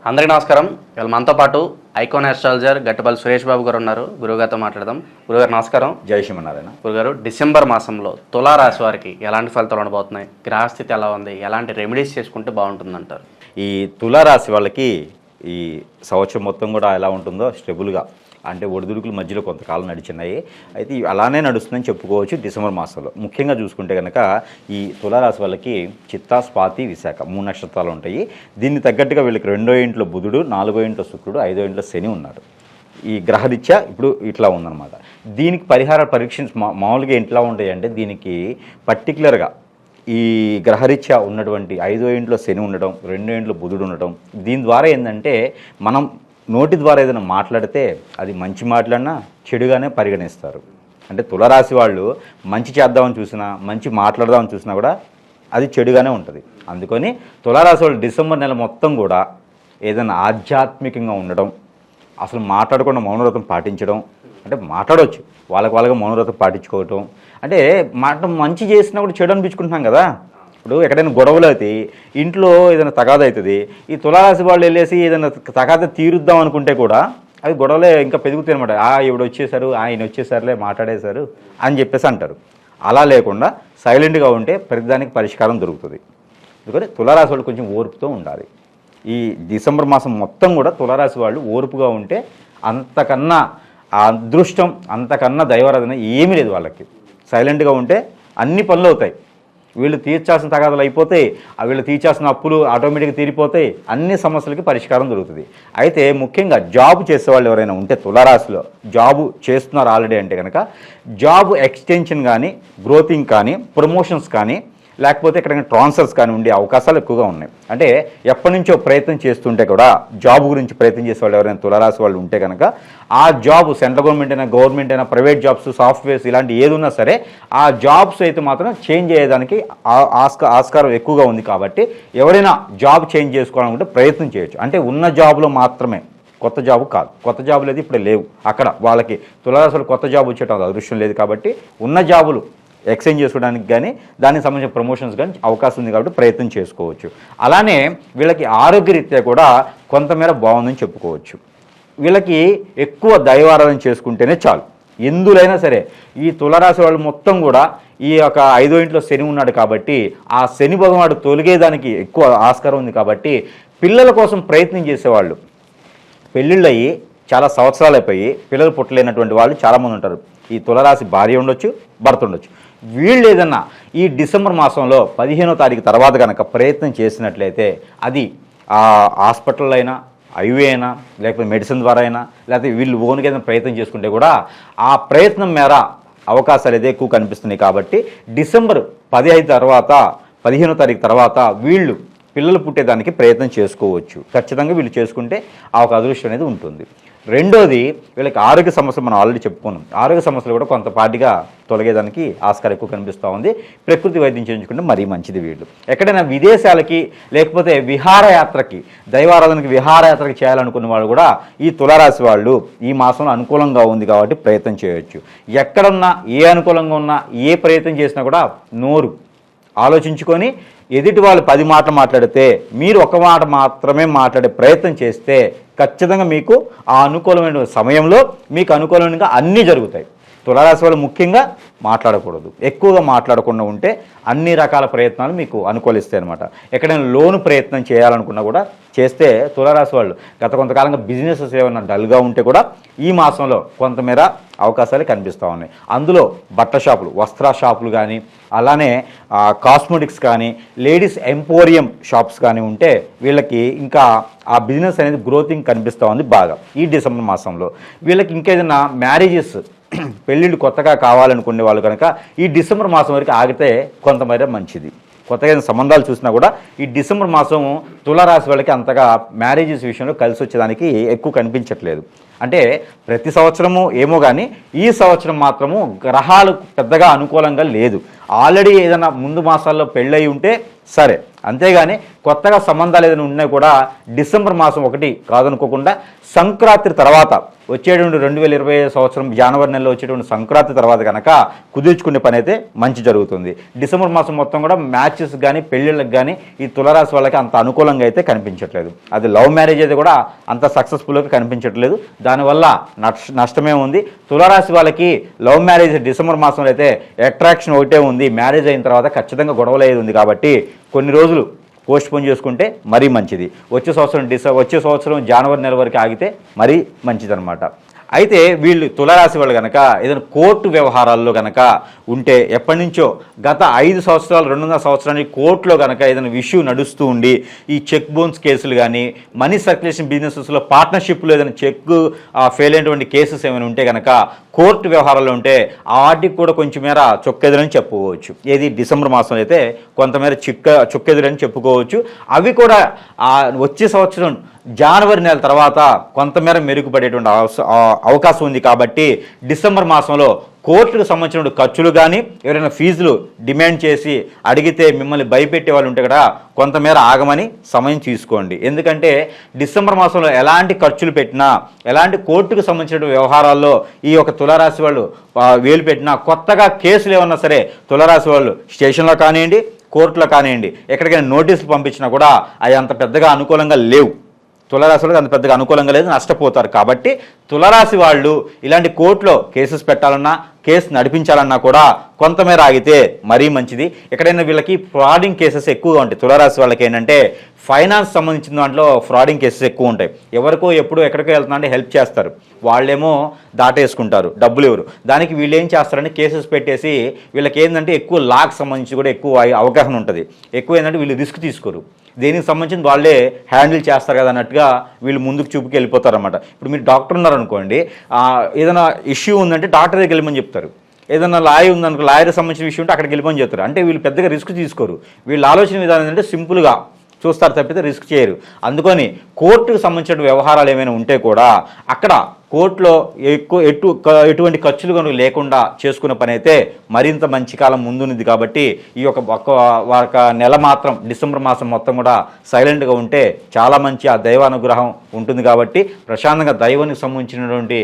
అందరికీ నమస్కారం. ఇవాళ మనతో పాటు ఐకాన్ ఆస్ట్రాలజర్ గట్టపల్లి సురేష్ బాబు గారు ఉన్నారు. గురువుగారితో మాట్లాడదాం. గురుగారు నమస్కారం. జై శ్రీమన్నారాయణ. గురుగారు, డిసెంబర్ మాసంలో తులారాశి వారికి ఎలాంటి ఫలితాలు ఉండబోతున్నాయి? గ్రహస్థితి ఎలా ఉంది? ఎలాంటి రెమెడీస్ చేసుకుంటే బాగుంటుందంటారు? ఈ తులారాశి వాళ్ళకి ఈ సంవత్సరం మొత్తం కూడా ఎలా ఉంటుందో స్టెబుల్గా, అంటే ఒడిదుడుకుల మధ్యలో కొంతకాలం నడిచినాయి. అయితే అలానే నడుస్తుందని చెప్పుకోవచ్చు. డిసెంబర్ మాసంలో ముఖ్యంగా చూసుకుంటే కనుక ఈ తులారాశి వాళ్ళకి చిత్తా, స్వాతి, విశాఖ 3 నక్షత్రాలు ఉంటాయి. దీన్ని తగ్గట్టుగా వీళ్ళకి 2వ ఇంట్లో బుధుడు, 4వ ఇంట్లో శుక్రుడు, 5వ ఇంట్లో శని ఉన్నాడు. ఈ గ్రహరీత్యా ఇప్పుడు ఇట్లా ఉందన్నమాట. దీనికి పరిహార పరీక్ష మామూలుగా ఎట్లా ఉంటాయంటే, దీనికి పర్టికులర్గా ఈ గ్రహరీత్యా ఉన్నటువంటి 5వ ఇంట్లో శని ఉండడం, 2వ ఇంట్లో బుధుడు ఉండడం, దీని ద్వారా ఏంటంటే మనం నోటి ద్వారా ఏదైనా మాట్లాడితే అది మంచి మాట్లాడినా చెడుగానే పరిగణిస్తారు. అంటే తులారాశి వాళ్ళు మంచి చేద్దామని చూసినా, మంచి మాట్లాడదామని చూసినా కూడా అది చెడుగానే ఉంటుంది. అందుకని తులారాశి వాళ్ళు డిసెంబర్ నెల మొత్తం కూడా ఏదైనా ఆధ్యాత్మికంగా ఉండడం, అసలు మాట్లాడకుండా మౌనవ్రతం పాటించడం, అంటే మాట్లాడవచ్చు వాళ్ళగా మౌనవ్రతం పాటించుకోవటం, అంటే మాట మంచి చేసినా కూడా చెడు అనిపించుకుంటున్నాం కదా. ఇప్పుడు ఎక్కడైనా గొడవలు అయితే ఇంట్లో ఏదైనా తగాద అవుతుంది. ఈ తులారాశి వాళ్ళు వెళ్ళేసి ఏదైనా తగాద తీరుద్దాం అనుకుంటే కూడా అవి గొడవలే ఇంకా పెరుగుతాయి అనమాట. ఈవిడ వచ్చేసారు, ఆయన వచ్చేసారులే మాట్లాడేశారు అని చెప్పేసి అంటారు. అలా లేకుండా సైలెంట్గా ఉంటే ప్రతిదానికి పరిష్కారం దొరుకుతుంది. ఎందుకంటే తులారాశి వాళ్ళు కొంచెం ఓర్పుతో ఉండాలి. ఈ డిసెంబర్ మాసం మొత్తం కూడా తులారాశి వాళ్ళు ఓర్పుగా ఉంటే అంతకన్నా అదృష్టం, అంతకన్నా దైవారాధన ఏమీ లేదు. వాళ్ళకి సైలెంట్గా ఉంటే అన్ని పనులు అవుతాయి. వీళ్ళు తీర్చాల్సిన తగాదాలు అయిపోతాయి, వీళ్ళు తీర్చాల్సిన అప్పులు ఆటోమేటిక్గా తీరిపోతాయి, అన్ని సమస్యలకి పరిష్కారం దొరుకుతుంది. అయితే ముఖ్యంగా జాబ్ చేసేవాళ్ళు ఎవరైనా ఉంటే తులారాశిలో జాబు చేస్తున్నారు ఆల్రెడీ అంటే కనుక జాబ్ ఎక్స్టెన్షన్ కానీ, గ్రోతింగ్ కానీ, ప్రమోషన్స్ కానీ, లేకపోతే ఎక్కడైనా ట్రాన్స్ఫర్స్ కానీ ఉండే అవకాశాలు ఎక్కువగా ఉన్నాయి. అంటే ఎప్పటి నుంచో ప్రయత్నం చేస్తుంటే కూడా జాబ్ గురించి ప్రయత్నం చేసే వాళ్ళు ఎవరైనా తులారాశి వాళ్ళు ఉంటే కనుక ఆ జాబ్ సెంట్రల్ గవర్నమెంట్ అయినా ప్రైవేట్ జాబ్స్, సాఫ్ట్వేర్స్ ఇలాంటి ఏది ఉన్నా సరే ఆ జాబ్స్ అయితే మాత్రం చేంజ్ అయ్యేదానికి ఆస్కారం ఎక్కువగా ఉంది. కాబట్టి ఎవరైనా జాబ్ చేంజ్ చేసుకోవాలనుకుంటే ప్రయత్నం చేయొచ్చు. అంటే ఉన్న జాబ్లో మాత్రమే, కొత్త జాబు కాదు. కొత్త జాబులు అయితే ఇప్పుడు లేవు. అక్కడ వాళ్ళకి తులారాశులు కొత్త జాబ్ వచ్చేటం అదృష్టం లేదు. కాబట్టి ఉన్న జాబులు ఎక్స్చేంజ్ చేసుకోవడానికి కానీ, దానికి సంబంధించిన ప్రమోషన్స్ కానీ అవకాశం ఉంది. కాబట్టి ప్రయత్నం చేసుకోవచ్చు. అలానే వీళ్ళకి ఆరోగ్యరీత్యా కూడా కొంతమేర బాగుందని చెప్పుకోవచ్చు. వీళ్ళకి ఎక్కువ దైవారాధన చేసుకుంటేనే చాలు. ఎందులైనా సరే ఈ తులారాశి వాళ్ళు మొత్తం కూడా ఈ యొక్క 5వ ఇంట్లో శని ఉన్నాడు కాబట్టి ఆ శని భగవానుడు తొలగేదానికి ఎక్కువ ఆస్కారం ఉంది. కాబట్టి పిల్లల కోసం ప్రయత్నం చేసేవాళ్ళు, పెళ్ళిళ్ళు అయ్యి చాలా సంవత్సరాలు అయిపోయి పిల్లలు పుట్టలేనటువంటి వాళ్ళు చాలామంది ఉంటారు. ఈ తులారాశి భార్య ఉండొచ్చు, భర్త ఉండొచ్చు. వీళ్ళు ఏదన్నా ఈ డిసెంబర్ మాసంలో 15వ తారీఖు తర్వాత కనుక ప్రయత్నం చేసినట్లయితే అది హాస్పిటల్లో అయినా, ఐవీ అయినా, లేకపోతే మెడిసిన్ ద్వారా అయినా, లేకపోతే వీళ్ళు ఓన్గా ఏదైనా ప్రయత్నం చేసుకుంటే కూడా ఆ ప్రయత్నం మేర అవకాశాలు అయితే ఎక్కువ కనిపిస్తున్నాయి. కాబట్టి డిసెంబర్ 15వ తారీఖు తర్వాత వీళ్ళు పిల్లలు పుట్టేదానికి ప్రయత్నం చేసుకోవచ్చు. ఖచ్చితంగా వీళ్ళు చేసుకుంటే ఆ ఒక అదృష్టం అనేది ఉంటుంది. రెండోది, వీళ్ళకి ఆరోగ్య సమస్యలు మనం ఆల్రెడీ చెప్పుకున్నాం. ఆరోగ్య సమస్యలు కూడా కొంతపాటిగా తొలగేదానికి ఆస్కారం ఎక్కువ కనిపిస్తూ ఉంది. ప్రకృతి వైద్యం చేయించుకుంటే మరీ మంచిది. వీళ్ళు ఎక్కడైనా విదేశాలకి, లేకపోతే విహారయాత్రకి, దైవారాధనకి విహారయాత్రకి చేయాలనుకున్న వాళ్ళు కూడా ఈ తులారాశి వాళ్ళు ఈ మాసంలో అనుకూలంగా ఉంది కాబట్టి ప్రయత్నం చేయొచ్చు. ఎక్కడున్నా, ఏ అనుకూలంగా ఉన్నా, ఏ ప్రయత్నం చేసినా కూడా నోరు ఆలోచించుకొని ఎదుటి వాళ్ళు 10 మాటలు మాట్లాడితే మీరు ఒక మాట మాత్రమే మాట్లాడే ప్రయత్నం చేస్తే ఖచ్చితంగా మీకు ఆ అనుకూలమైన సమయంలో మీకు అనుకూలంగా అన్నీ జరుగుతాయి. తులారాశి వాళ్ళు ముఖ్యంగా మాట్లాడకూడదు. ఎక్కువగా మాట్లాడకుండా ఉంటే అన్ని రకాల ప్రయత్నాలు మీకు అనుకూలిస్తాయి అనమాట. ఎక్కడైనా లోను ప్రయత్నం చేయాలనుకున్నా కూడా చేస్తే తులారాశి వాళ్ళు గత కొంతకాలంగా బిజినెసెస్ ఏమైనా డల్గా ఉంటే కూడా ఈ మాసంలో కొంతమేర అవకాశాలు కనిపిస్తూ ఉన్నాయి. అందులో బట్టల షాపులు, వస్త్ర షాపులు కానీ, అలానే కాస్మెటిక్స్ కానీ, లేడీస్ ఎంపోరియం షాప్స్ కానీ ఉంటే వీళ్ళకి ఇంకా ఆ బిజినెస్ అనేది గ్రోతింగ్ కనిపిస్తూ ఉంది బాగా ఈ డిసెంబర్ మాసంలో. వీళ్ళకి ఇంకేదైనా మ్యారేజెస్, పెళ్ళిళ్ళు కొత్తగా కావాలనుకునే వాళ్ళు కనుక ఈ డిసెంబర్ మాసం వరకు ఆగితే కొంతమేర మంచిది. కొత్తగా సంబంధాలు చూసినా కూడా ఈ డిసెంబర్ మాసం తులారాశి వాళ్ళకి అంతగా మ్యారేజెస్ విషయంలో కలిసి వచ్చేదానికి ఎక్కువ కనిపించట్లేదు. అంటే ప్రతి సంవత్సరము ఏమో కానీ ఈ సంవత్సరం మాత్రము గ్రహాలు పెద్దగా అనుకూలంగా లేదు. ఆల్రెడీ ఏదైనా ముందు మాసాల్లో పెళ్ళయి ఉంటే సరే. అంతేగాని కొత్తగా సంబంధాలు ఏదైనా ఉన్నా కూడా డిసెంబర్ మాసం 1 కాదనుకోకుండా సంక్రాంతి తర్వాత వచ్చేటువంటి 2020 సంవత్సరం జనవరి నెలలో వచ్చేటువంటి సంక్రాంతి తర్వాత కనుక కుదుర్చుకునే పని అయితే మంచి జరుగుతుంది. డిసెంబర్ మాసం మొత్తం కూడా మ్యాచెస్ కానీ పెళ్ళిళ్ళకి కానీ ఈ తులారాశి వాళ్ళకి అంత అనుకూలంగా అయితే కనిపించట్లేదు. అది లవ్ మ్యారేజ్ అయితే కూడా అంత సక్సెస్ఫుల్గా కనిపించట్లేదు. దానివల్ల నష్టమే ఉంది. తులారాశి వాళ్ళకి లవ్ మ్యారేజ్ డిసెంబర్ మాసంలో అయితే అట్రాక్షన్ ఒకటే ఉంది. మ్యారేజ్ అయిన తర్వాత ఖచ్చితంగా గొడవలు అయ్యేది ఉంది కాబట్టి కొన్ని రోజులు పోస్ట్పోన్ చేసుకుంటే మరీ మంచిది. వచ్చే సంవత్సరం జనవరి నెల వరకు ఆగితే మరీ మంచిదన్నమాట. అయితే వీళ్ళు తులారాశి వాళ్ళు కనుక ఏదైనా కోర్టు వ్యవహారాల్లో కనుక ఉంటే ఎప్పటి నుంచో గత 5 సంవత్సరాలు 2.5 సంవత్సరానికి కోర్టులో కనుక ఏదైనా ఇష్యూ నడుస్తూ ఉండి ఈ చెక్ బౌన్స్ కేసులు కానీ మనీ సర్క్యులేషన్ బిజినెసెస్లో పార్ట్నర్షిప్లో ఏదైనా చెక్ ఫెయిల్ అయినటువంటి కేసెస్ ఏమైనా ఉంటే కనుక కోర్టు వ్యవహారాలు ఉంటే వాటికి కూడా కొంచెం మేర చొక్కెదురని చెప్పుకోవచ్చు. ఏది డిసెంబర్ మాసంలో అయితే కొంతమేర చొక్కెదురని చెప్పుకోవచ్చు. అవి కూడా వచ్చే సంవత్సరం జనవరి నెల తర్వాత కొంతమేర మెరుగుపడేటువంటి అవకాశం ఉంది. కాబట్టి డిసెంబర్ మాసంలో కోర్టుకు సంబంధించిన ఖర్చులు కానీ ఎవరైనా ఫీజులు డిమాండ్ చేసి అడిగితే మిమ్మల్ని భయపెట్టే వాళ్ళు ఉంటే కూడా కొంతమేర ఆగమని సమయం తీసుకోండి. ఎందుకంటే డిసెంబర్ మాసంలో ఎలాంటి ఖర్చులు పెట్టినా ఎలాంటి కోర్టుకు సంబంధించిన వ్యవహారాల్లో ఈ యొక్క తులారాశి వాళ్ళు వేలు పెట్టినా కొత్తగా కేసులు ఏమన్నా సరే తులారాశి వాళ్ళు స్టేషన్లో కానివ్వండి కోర్టులో కానివ్వండి ఎక్కడికైనా నోటీసులు పంపించినా కూడా అవి అంత పెద్దగా అనుకూలంగా లేవు. తులారాశి వాళ్ళకి అంత పెద్దగా అనుకూలంగా లేదు, నష్టపోతారు. కాబట్టి తులారాశి వాళ్ళు ఇలాంటి కోర్టులో కేసెస్ పెట్టాలన్నా కేసు నడిపించాలన్నా కూడా కొంతమేర ఆగితే మరీ మంచిది. ఎక్కడైనా వీళ్ళకి ఫ్రాడింగ్ కేసెస్ ఎక్కువగా ఉంటాయి. తులారాశి వాళ్ళకి ఏంటంటే ఫైనాన్స్ సంబంధించిన దాంట్లో ఫ్రాడింగ్ కేసెస్ ఎక్కువ ఉంటాయి. ఎవరికో ఎప్పుడు ఎక్కడికో వెళ్తున్నా అంటే హెల్ప్ చేస్తారు, వాళ్ళేమో దాటేసుకుంటారు, డబ్బులు ఎవరు. దానికి వీళ్ళు ఏం చేస్తారంటే కేసెస్ పెట్టేసి వీళ్ళకి ఏంటంటే ఎక్కువ లాకి సంబంధించి కూడా ఎక్కువ అవగాహన ఉంటుంది. ఎక్కువ ఏంటంటే వీళ్ళు రిస్క్ తీసుకోరు, దేనికి సంబంధించిన వాళ్ళే హ్యాండిల్ చేస్తారు కదా అన్నట్టుగా వీళ్ళు ముందుకు చూపుకి వెళ్ళిపోతారన్నమాట. ఇప్పుడు మీరు డాక్టర్ ఉన్నారనుకోండి, ఏదైనా ఇష్యూ ఉందంటే డాక్టర్ దగ్గరికి వెళ్ళమని చెప్తారు. ఏదైనా లాయర్ ఉందనుకో లాయర్కి సంబంధించిన విషయం ఉంటే అక్కడికి వెళ్ళమని చెప్తారు. అంటే వీళ్ళు పెద్దగా రిస్క్ తీసుకోరు. వీళ్ళ ఆలోచన విధానం ఏంటంటే సింపుల్గా చూస్తారు తప్పితే రిస్క్ చేయరు. అందుకని కోర్టుకు సంబంధించిన వ్యవహారాలు ఏమైనా ఉంటే కూడా అక్కడ కోర్టులో ఎటువంటి ఖర్చులు కనుక లేకుండా చేసుకునే పని అయితే మరింత మంచి కాలం ముందుంది. కాబట్టి ఈ ఒక నెల మాత్రం డిసెంబర్ మాసం మొత్తం కూడా సైలెంట్గా ఉంటే చాలా మంచి ఆ దైవానుగ్రహం ఉంటుంది. కాబట్టి ప్రశాంతంగా దైవానికి సంబంధించినటువంటి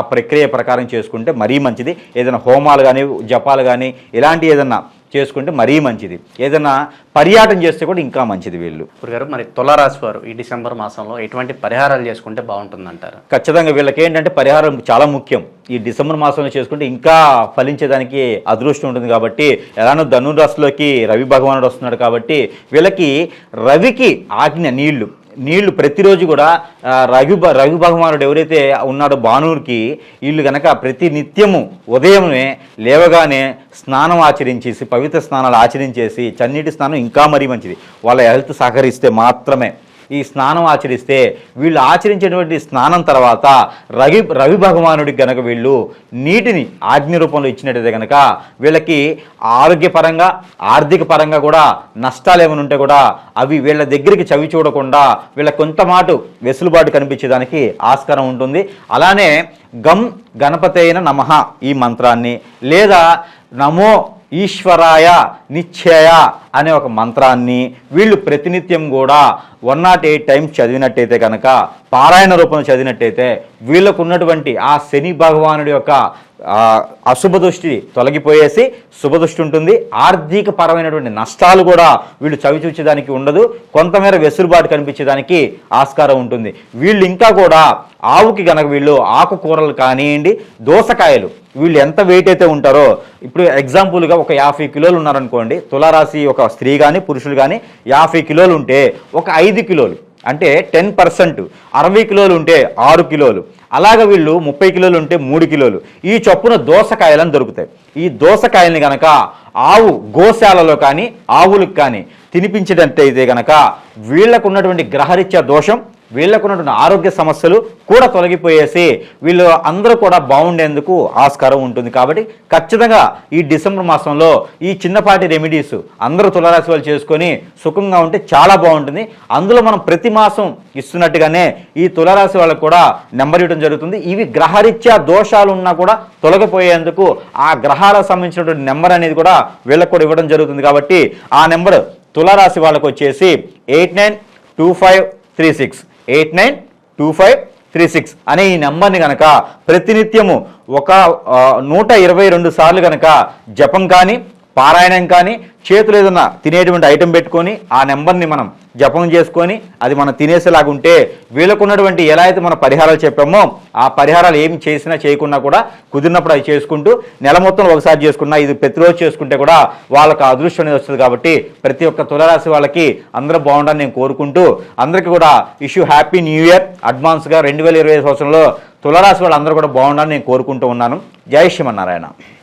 ఆ ప్రక్రియ ప్రకారం చేసుకుంటే మరీ మంచిది. ఏదైనా హోమాలు కానీ జపాలు కానీ ఇలాంటి ఏదన్నా చేసుకుంటే మరీ మంచిది. ఏదైనా పర్యాటన చేస్తే కూడా ఇంకా మంచిది. వీళ్ళు గారు మరి తులారాశి వారు ఈ డిసెంబర్ మాసంలో ఎటువంటి పరిహారాలు చేసుకుంటే బాగుంటుందంటారు? ఖచ్చితంగా వీళ్ళకి ఏంటంటే పరిహారం చాలా ముఖ్యం. ఈ డిసెంబర్ మాసంలో చేసుకుంటే ఇంకా ఫలించేదానికి అదృష్టం ఉంటుంది. కాబట్టి ఎలానో ధనురాశిలోకి రవి భగవానుడు వస్తున్నాడు కాబట్టి వీళ్ళకి రవికి ఆజ్ఞ నీళ్లు ప్రతిరోజు కూడా రవి భగవానుడు ఎవరైతే ఉన్నాడో భానుడికి వీళ్ళు కనుక ప్రతి నిత్యము ఉదయమే లేవగానే స్నానం ఆచరించేసి పవిత్ర స్నానాలు ఆచరించేసి చన్నీటి స్నానం ఇంకా మరీ మంచిది. వాళ్ళ హెల్త్ సహకరిస్తే మాత్రమే ఈ స్నానం ఆచరిస్తే వీళ్ళు ఆచరించేటువంటి స్నానం తర్వాత రవి భగవానుడికి గనక వీళ్ళు నీటిని ఆజ్ఞ రూపంలో ఇచ్చినట్టయితే కనుక వీళ్ళకి ఆరోగ్యపరంగా ఆర్థిక పరంగా కూడా నష్టాలు ఏమైనా ఉంటే కూడా అవి వీళ్ళ దగ్గరికి చవి చూడకుండా వీళ్ళ కొంతమాటు వెసులుబాటు కనిపించేదానికి ఆస్కారం ఉంటుంది. అలానే గం గణపతైన నమః ఈ మంత్రాన్ని లేదా నమో ఈశ్వరాయ నిశ్చయ అనే ఒక మంత్రాన్ని వీళ్ళు ప్రతినిత్యం కూడా 108 టైమ్స్ చదివినట్టయితే కనుక పారాయణ రూపంలో చదివినట్టయితే వీళ్ళకు ఉన్నటువంటి ఆ శని భగవానుడి యొక్క అశుభ దృష్టి తొలగిపోయేసి శుభదృష్టి ఉంటుంది. ఆర్థిక పరమైనటువంటి నష్టాలు కూడా వీళ్ళు చవిచూచేదానికి ఉండదు. కొంతమేర వెసులుబాటు కనిపించేదానికి ఆస్కారం ఉంటుంది. వీళ్ళు ఇంకా కూడా ఆవుకి గనక వీళ్ళు ఆకుకూరలు కానివ్వండి దోసకాయలు వీళ్ళు ఎంత వెయిట్ అయితే ఉంటారో ఇప్పుడు ఎగ్జాంపుల్గా ఒక 50 కిలోలు ఉన్నారనుకోండి, తులారాశి ఒక స్త్రీ కానీ పురుషులు కానీ 50 కిలోలు ఉంటే ఒక 5 కిలోలు అంటే 10%, 60 కిలోలు ఉంటే 6 కిలోలు, అలాగ వీళ్ళు 30 కిలోలు ఉంటే 3 కిలోలు ఈ చొప్పున దోసకాయలను దొరుకుతాయి. ఈ దోసకాయల్ని కనుక ఆవు గోశాలలో కానీ ఆవులకు కానీ తినిపించేటట్టయితే కనుక వీళ్లకు ఉన్నటువంటి గ్రహరీత్యా దోషం వీళ్ళకున్నటువంటి ఆరోగ్య సమస్యలు కూడా తొలగిపోయేసి వీళ్ళు అందరూ కూడా బాగుండేందుకు ఆస్కారం ఉంటుంది. కాబట్టి ఖచ్చితంగా ఈ డిసెంబర్ మాసంలో ఈ చిన్నపాటి రెమెడీస్ అందరూ తులారాశి వాళ్ళు చేసుకొని సుఖంగా ఉంటే చాలా బాగుంటుంది. అందులో మనం ప్రతి మాసం ఇస్తున్నట్టుగానే ఈ తులారాశి వాళ్ళకు కూడా నెంబర్ ఇవ్వడం జరుగుతుంది. ఇవి గ్రహరీత్యా దోషాలు ఉన్నా కూడా తొలగిపోయేందుకు ఆ గ్రహాలకు సంబంధించినటువంటి నెంబర్ అనేది కూడా వీళ్ళకు కూడా ఇవ్వడం జరుగుతుంది. కాబట్టి ఆ నెంబర్ తులారాశి వాళ్ళకు వచ్చేసి 892536 892536 అనే ఈ నెంబర్ని కనుక ప్రతినిత్యము ఒక 122 సార్లు కనుక జపం కానీ పారాయణం కానీ చేతులు ఏదన్నా తినేటువంటి ఐటెం పెట్టుకొని ఆ నెంబర్ని మనం జపం చేసుకొని అది మనం తినేసేలాగుంటే వీళ్ళకున్నటువంటి ఎలా అయితే మన పరిహారాలు చెప్పామో ఆ పరిహారాలు ఏమి చేసినా చేయకున్నా కూడా కుదిరినప్పుడు అవి చేసుకుంటూ నెల మొత్తం ఒకసారి చేసుకున్నా ఇది ప్రతిరోజు చేసుకుంటే కూడా వాళ్ళకి అదృష్టం అనేది వస్తుంది. కాబట్టి ప్రతి ఒక్క తులారాశి వాళ్ళకి అందరూ బాగుండాలని నేను కోరుకుంటూ అందరికీ కూడా హ్యాపీ న్యూ ఇయర్ అడ్వాన్స్గా 2020 సంవత్సరంలో తులారాశి వాళ్ళు అందరూ కూడా బాగుండాలని నేను కోరుకుంటూ ఉన్నాను. జై శ్రీమన్నారాయణ.